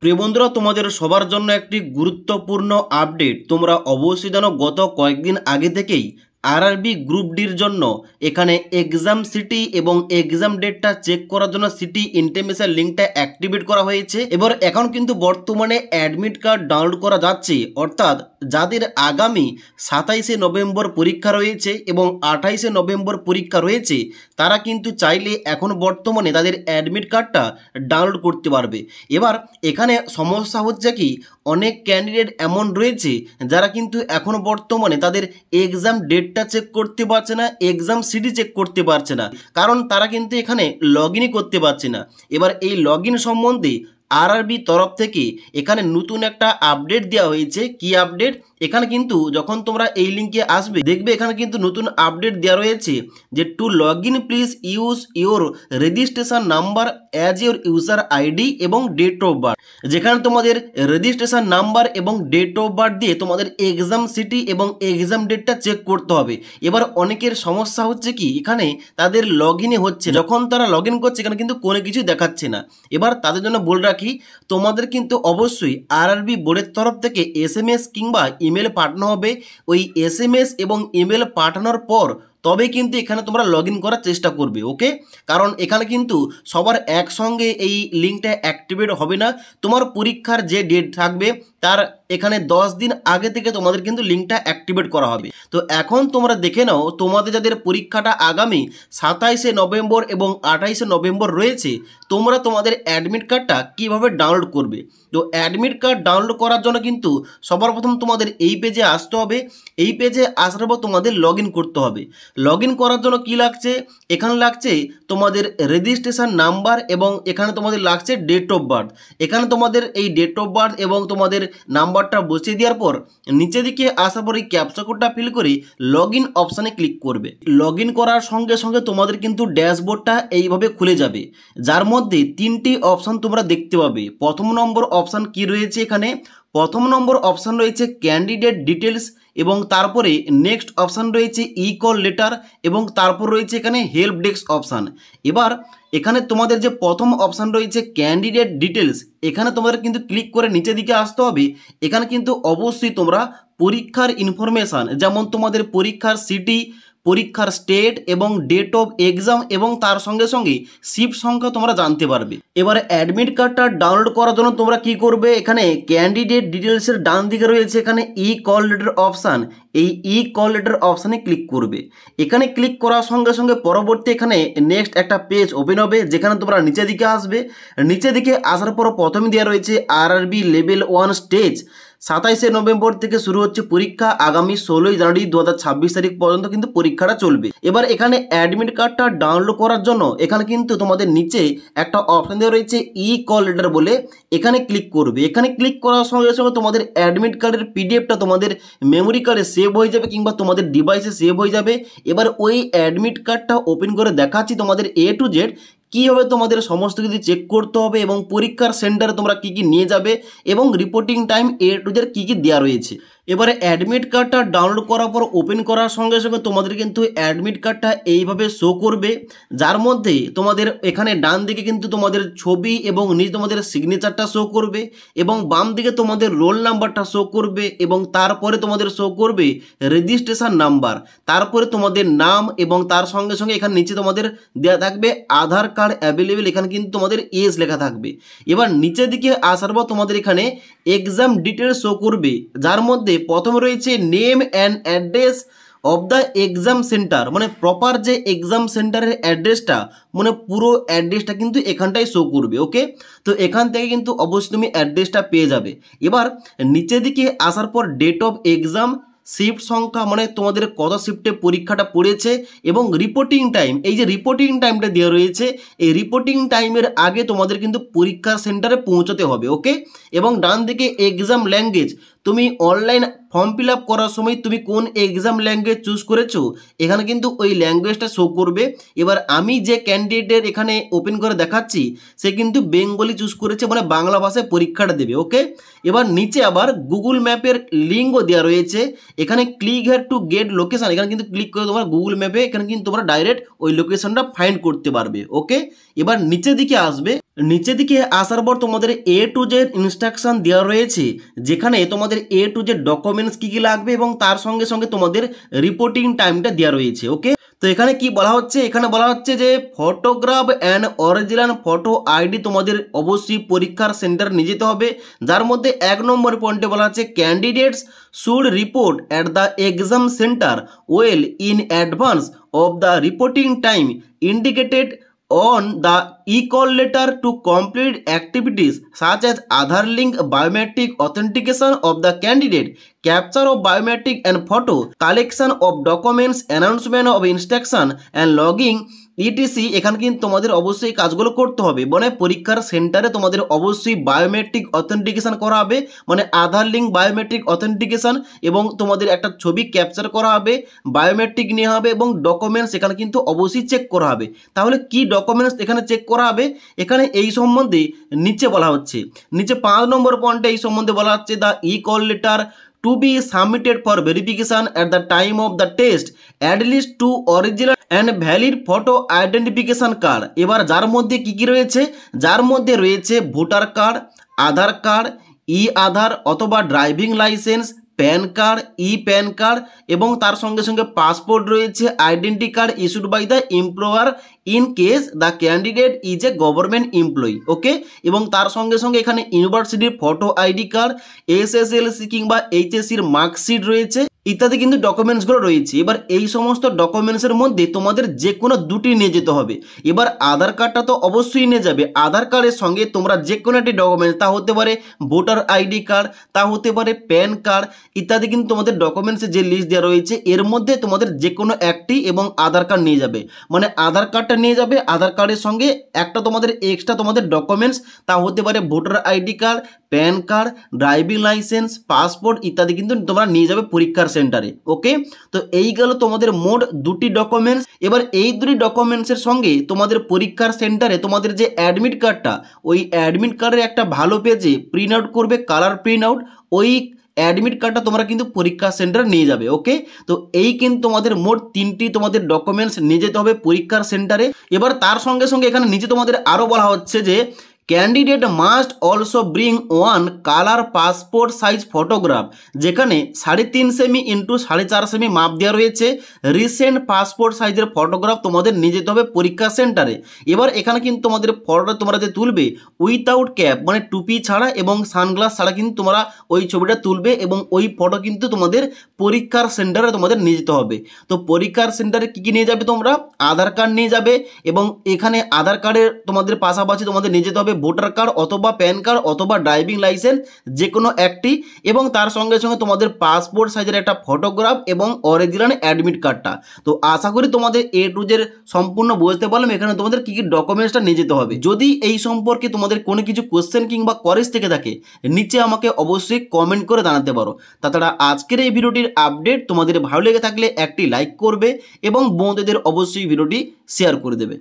প্রিয় বন্ধুরা, তোমাদের সবার জন্য একটি গুরুত্বপূর্ণ আপডেট। তোমরা অবশ্যই জানো, গত কয়েকদিন আগে থেকেই আরআরবি গ্রুপ ডির জন্য এখানে এক্সাম সিটি এবং এক্সাম ডেটটা চেক করার জন্য সিটি ইন্টিমেশন লিঙ্কটা অ্যাক্টিভেট করা হয়েছে। এবার এখন কিন্তু বর্তমানে অ্যাডমিট কার্ড ডাউনলোড করা যাচ্ছে, অর্থাৎ যাদের আগামী 27শে নভেম্বর পরীক্ষা রয়েছে এবং 28শে নভেম্বর পরীক্ষা রয়েছে, তারা কিন্তু চাইলে এখন বর্তমানে তাদের অ্যাডমিট কার্ডটা ডাউনলোড করতে পারবে। এবার এখানে সমস্যা হচ্ছে কি, অনেক ক্যান্ডিডেট এমন রয়েছে যারা কিন্তু এখন বর্তমানে তাদের এক্সাম ডেটটা চেক করতে পারছে না, এক্সাম সিটি চেক করতে পারছে না, কারণ তারা কিন্তু এখানে লগ ইনই করতে পারছে না। এবার এই লগ ইন সম্বন্ধে আরআরবি তরফ থেকে এখানে নতুন একটা আপডেট দেওয়া হয়েছে। কি আপডেট? এখানে কিন্তু যখন তোমরা এই লিঙ্কে আসবে দেখবে এখানে কিন্তু নতুন আপডেট দেওয়া রয়েছে যে to log in please use your registration number as your user ID এবং ডেট অফ বার্থ। যেখানে তোমাদের রেজিস্ট্রেশন নাম্বার এবং ডেট অফ বার্থ দিয়ে তোমাদের এক্সাম সিটি এবং এক্সাম ডেটটা চেক করতে হবে। এবার অনেকের সমস্যা হচ্ছে কি, এখানে তাদের লগ ইনই হচ্ছে, যখন তারা লগ ইন করছে এখানে কিন্তু কোনো কিছু দেখাচ্ছে না। এবার তাদের জন্য বলে রাখি, তোমাদের কিন্তু অবশ্যই আরআরবি বোর্ডের তরফ থেকে এসএমএস কিংবা ইমেল পাঠানো হবে। ওই এসএমএস এবং ইমেল পাঠানোর পর তবে কিন্তু এখানে তোমরা লগ ইন করার চেষ্টা করবে, ওকে? কারণ এখানে কিন্তু সবার একসঙ্গে এই লিঙ্কটা অ্যাক্টিভেট হবে না। তোমার পরীক্ষার যে ডেট থাকবে তার এখানে 10 দিন আগে থেকে তোমাদের কিন্তু লিঙ্কটা অ্যাক্টিভেট করা হবে। তো এখন তোমরা দেখে নাও, তোমাদের যাদের পরীক্ষাটা আগামী 27শে নভেম্বর এবং 28শে নভেম্বর রয়েছে, তোমরা তোমাদের অ্যাডমিট কার্ডটা কীভাবে ডাউনলোড করবে। তো অ্যাডমিট কার্ড ডাউনলোড করার জন্য কিন্তু সবার প্রথম তোমাদের এই পেজে আসতে হবে। এই পেজে আসার পর তোমাদের লগ ইন করতে হবে। লগ ইন করার জন্য কি লাগছে, এখানে লাগছে তোমাদের রেজিস্ট্রেশন নাম্বার এবং এখানে তোমাদের লাগছে ডেট অফ বার্থ। এখানে তোমাদের এই ডেট অফ বার্থ এবং তোমাদের নাম্বারটা বসিয়ে দেওয়ার পর নিচে দিকে আসার পর এই ক্যাপচা কোডটা ফিল করে লগ ইন অপশানে ক্লিক করবে। লগ ইন করার সঙ্গে সঙ্গে তোমাদের কিন্তু ড্যাশবোর্ডটা এইভাবে খুলে যাবে, যার মধ্যে 3টি অপশান তোমরা দেখতে পাবে। প্রথম নম্বর অপশান কি রয়েছে, এখানে প্রথম নম্বর অপশান রয়েছে ক্যান্ডিডেট ডিটেলস এবং তারপরে নেক্সট অপশান রয়েছে ই কল লেটার এবং তারপর রয়েছে এখানে হেল্প ডেস্ক অপশান। এবার এখানে তোমাদের যে প্রথম অপশান রয়েছে ক্যান্ডিডেট ডিটেলস, এখানে তোমাদের কিন্তু ক্লিক করে নিচে দিকে আসতে হবে। এখানে কিন্তু অবশ্যই তোমরা পরীক্ষার ইনফরমেশান, যেমন তোমাদের পরীক্ষার সিটি, পরীক্ষার স্টেট এবং ডেট অফ এক্সাম এবং তার সঙ্গে সঙ্গে শিফট সংখ্যা তোমরা জানতে পারবে। এবার অ্যাডমিট কার্ডটা ডাউনলোড করার জন্য তোমরা কি করবে, এখানে ক্যান্ডিডেট ডিটেলসের ডান দিকে রয়েছে এখানে ই কল লেটার অপশান, এই ই কল লেটার অপশানে ক্লিক করবে। এখানে ক্লিক করার সঙ্গে সঙ্গে পরবর্তী এখানে নেক্সট একটা পেজ ওপেন হবে, যেখানে তোমরা নিচে দিকে আসবে। নিচে দিকে আসার পর প্রথমে দেওয়া রয়েছে আরআরবি লেভেল 1 স্টেজ। 27শে নভেম্বর থেকে শুরু হচ্ছে পরীক্ষা, আগামী 16ই জানুয়ারি 2026 তারিখ পর্যন্ত কিন্তু পরীক্ষাটা চলবে। এবার এখানে অ্যাডমিট কার্ডটা ডাউনলোড করার জন্য এখানে কিন্তু তোমাদের নিচে একটা অপশান দেওয়া রয়েছে ই কল লেটার বলে, এখানে ক্লিক করবে। এখানে ক্লিক করার সঙ্গে সঙ্গে তোমাদের অ্যাডমিট কার্ডের পিডিএফটা তোমাদের মেমোরি কার্ডে সেভ হয়ে যাবে কিংবা তোমাদের ডিভাইসে সেভ হয়ে যাবে। এবার ওই অ্যাডমিট কার্ডটা ওপেন করে দেখাচ্ছি তোমাদের এ টু জেড কীভাবে তোমাদের সমস্ত কিছু চেক করতে হবে এবং পরীক্ষার সেন্টারে তোমরা কী কী নিয়ে যাবে এবং reporting time A to Z কী কী দেওয়া রয়েছে। এবারে অ্যাডমিট কার্ডটা ডাউনলোড করার পর ওপেন করার সঙ্গে সঙ্গে তোমাদের কিন্তু অ্যাডমিট কার্ডটা এইভাবে শো করবে, যার মধ্যে তোমাদের এখানে ডান দিকে কিন্তু তোমাদের ছবি এবং নিচে তোমাদের সিগনেচারটা শো করবে এবং বাম দিকে তোমাদের রোল নাম্বারটা শো করবে এবং তারপরে তোমাদের শো করবে রেজিস্ট্রেশন নাম্বার, তারপরে তোমাদের নাম এবং তার সঙ্গে সঙ্গে এখানে নিচে তোমাদের দেওয়া থাকবে আধার কার্ড অ্যাভেলেবেল, এখানে কিন্তু তোমাদের এজ লেখা থাকবে। এবার নিচের দিকে আসার পর তোমাদের এখানে এক্সাম ডিটেলস শো করবে, যার মধ্যে প্রথমে রয়েছে name and address of the exam centre, মানে প্রপার যে এক্সাম সেন্টারের অ্যাড্রেসটা, মানে পুরো অ্যাড্রেসটা কিন্তু এখানটায় শো করবে, ওকে? তো এখান থেকে কিন্তু অবশ্যই তুমি অ্যাড্রেসটা পেয়ে যাবে। এবার নিচের দিকে আসার পর ডেট অফ এক্সাম, শিফট সংখ্যা, মানে তোমাদের কত শিফটে পরীক্ষাটা পড়েছে এবং রিপোর্টিং টাইম, এই যে রিপোর্টিং টাইমটা দেওয়া রয়েছে, এই রিপোর্টিং টাইমের আগে তোমাদের কিন্তু পরীক্ষার সেন্টারে পৌঁছতে হবে, ওকে? এবং ডান দিকে এক্সাম ল্যাঙ্গুয়েজ, তুমি অনলাইন ফর্ম ফিল আপ করার সময় তুমি কোন এক্সাম ল্যাঙ্গুয়েজ চুজ করেছো এখানে কিন্তু ওই ল্যাঙ্গুয়েজটা শো করবে। এবার আমি যে ক্যান্ডিডেটের এখানে ওপেন করে দেখাচ্ছি সে কিন্তু বেঙ্গলি চুজ করেছে, মানে বাংলা ভাষায় পরীক্ষাটা দেবে, ওকে? এবার নিচে আবার গুগল ম্যাপের লিঙ্কও দেওয়া রয়েছে, এখানে click here to get location, এখানে কিন্তু ক্লিক করে তোমরা গুগল ম্যাপে এখানে কিন্তু তোমরা ডাইরেক্ট ওই লোকেশনটা ফাইন্ড করতে পারবে, ওকে? এবার নিচের দিকে আসবে, নিচে দিকে আসার পর তোমাদের এ টু জেড ইনস্ট্রাকশন দেওয়া রয়েছে, যেখানে তোমাদের এ টু জেড ডকুমেন্টস কী কী লাগবে এবং তার সঙ্গে সঙ্গে তোমাদের রিপোর্টিং টাইমটা দেওয়া রয়েছে। ওকে, তো এখানে কি বলা হচ্ছে, এখানে বলা হচ্ছে যে photograph and original photo ID তোমাদের অবশ্যই পরীক্ষার সেন্টার নিয়ে যেতে হবে, যার মধ্যে 1 নম্বর পয়েন্টে বলা হচ্ছে candidates should report at the exam centre well in advance of the reporting time indicated on the e-call letter to complete activities such as Aadhaar link, biometric authentication of the candidate, capture of biometric and photo, collection of documents, announcement of instruction and logging etc. এখানে কিন্তু তোমাদের অবশ্যই কাজগুলো করতে হবে, মানে পরীক্ষার সেন্টারে তোমাদের অবশ্যই বায়োমেট্রিক অথেন্টিকেশন করা হবে, মানে আধার লিঙ্ক বায়োমেট্রিক অথেন্টিকেশন, এবং তোমাদের একটা ছবি ক্যাপচার করা হবে, বায়োমেট্রিক নেওয়া হবে এবং ডকুমেন্টস এখানে কিন্তু অবশ্যই চেক করা হবে। তাহলে কি ডকুমেন্টস এখানে চেক করা হবে, এখানে এই সম্বন্ধে নিচে বলা হচ্ছে, নিচে 5 নম্বর পয়েন্টে এই সম্বন্ধে বলা হচ্ছে the E call letter to be submitted for verification at the time of the test at least 2 original and valid photo identification card। এবার যার মধ্যে কি কি রয়েছে, যার মধ্যে রয়েছে voter card, Aadhaar card, e Aadhaar অথবা driving licence, PAN card, e PAN card এবং তার সঙ্গে সঙ্গে পাসপোর্ট রয়েছে, identity card issued by the employer in case the candidate is a government employee. Okay, এবং তার সঙ্গে সঙ্গে এখানে ইউনিভার্সিটির ফটো আইডি কার্ড, এসএসএলসি কিংবা এইচএসসির মার্কশিট রয়েছে ইত্যাদি কিন্তু ডকুমেন্টসগুলো রয়েছে। এবার এই সমস্ত ডকুমেন্টসের মধ্যে তোমাদের যে কোনো দুটি নিয়ে যেতে হবে। এবার আধার কার্ডটা তো অবশ্যই নিয়ে যাবে, আধার কার্ডের সঙ্গে তোমরা যে কোনো একটি ডকুমেন্টস, তা হতে পারে ভোটার আইডি কার্ড, তা হতে পারে প্যান কার্ড ইত্যাদি কিন্তু তোমাদের ডকুমেন্টসের যে লিস্ট দেওয়া রয়েছে এর মধ্যে তোমাদের যে কোনো একটি এবং আধার কার্ড নিয়ে যাবে, মানে আধার কার্ডটা নিয়ে যাবে, আধার কার্ডের সঙ্গে একটা তোমাদের এক্সট্রা তোমাদের ডকুমেন্টস, তা হতে পারে voter ID card, pan card, driving licence, passport ইত্যাদি কিন্তু তোমরা নিয়ে যাবে পরীক্ষার সেন্টারে। ওকে, তো এই গেল তোমাদের মোট দুটি ডকুমেন্টস। এবার এই দুটি ডকুমেন্টসের সঙ্গে তোমাদের পরীক্ষার সেন্টারে তোমাদের যে অ্যাডমিট কার্ডটা, ওই অ্যাডমিট কার্ডের একটা ভালো পেজে প্রিন্ট আউট করবে, কালার প্রিন্ট আউট, ওই অ্যাডমিট কার্ডটা তোমরা কিন্তু পরীক্ষা সেন্টারে নিয়ে যাবে। ওকে, তো এই কিন্তু তোমাদের মোট 3টি তোমাদের ডকুমেন্টস নিয়ে যেতে হবে পরীক্ষার সেন্টারে। এবার তার সঙ্গে সঙ্গে এখানে নিচে তোমাদের আরও বলা হচ্ছে যে candidate must also bring 1 colour passport size photograph, যেখানে 3.5 সেমি ইন্টু 4.5 সেমি মাপ দেওয়া রয়েছে। রিসেন্ট পাসপোর্ট সাইজের ফটোগ্রাফ তোমাদের নিয়ে যেতে হবে পরীক্ষা সেন্টারে। এবার এখানে কিন্তু তোমাদের ফটোটা তোমরা যে তুলবে উইথাউট ক্যাপ, মানে টুপি ছাড়া এবং সানগ্লাস ছাড়া কিন্তু তোমরা ওই ছবিটা তুলবে এবং ওই ফটো কিন্তু তোমাদের পরীক্ষার সেন্টারে তোমাদের নিয়ে যেতে হবে। তো পরীক্ষার সেন্টারে কী কী নিয়ে যাবে তোমরা, আধার কার্ড নিয়ে যাবে এবং এখানে আধার কার্ডের তোমাদের পাশাপাশি তোমাদের নিয়ে যেতে হবে ভোটার কার্ড অথবা প্যান কার্ড অথবা ড্রাইভিং লাইসেন্স যে কোনো একটি, এবং তার সঙ্গে সঙ্গে তোমাদের পাসপোর্ট সাইজের একটা ফটোগ্রাফ এবং অরিজিনাল অ্যাডমিট কার্ডটা। তো আশা করি তোমাদের এ টু জেড সম্পূর্ণ বুঝতে পারলাম এখানে তোমাদের কী কী ডকুমেন্টসটা নিয়ে যেতে হবে। যদি এই সম্পর্কে তোমাদের কোনো কিছু কোশ্চেন কিংবা কোয়ারিজ থেকে থাকে নিচে আমাকে অবশ্যই কমেন্ট করে জানাতে পারো। তাছাড়া আজকের এই ভিডিওটির আপডেট তোমাদের ভালো লেগে থাকলে একটি লাইক করবে এবং বন্ধুদের অবশ্যই ভিডিওটি শেয়ার করে দেবে।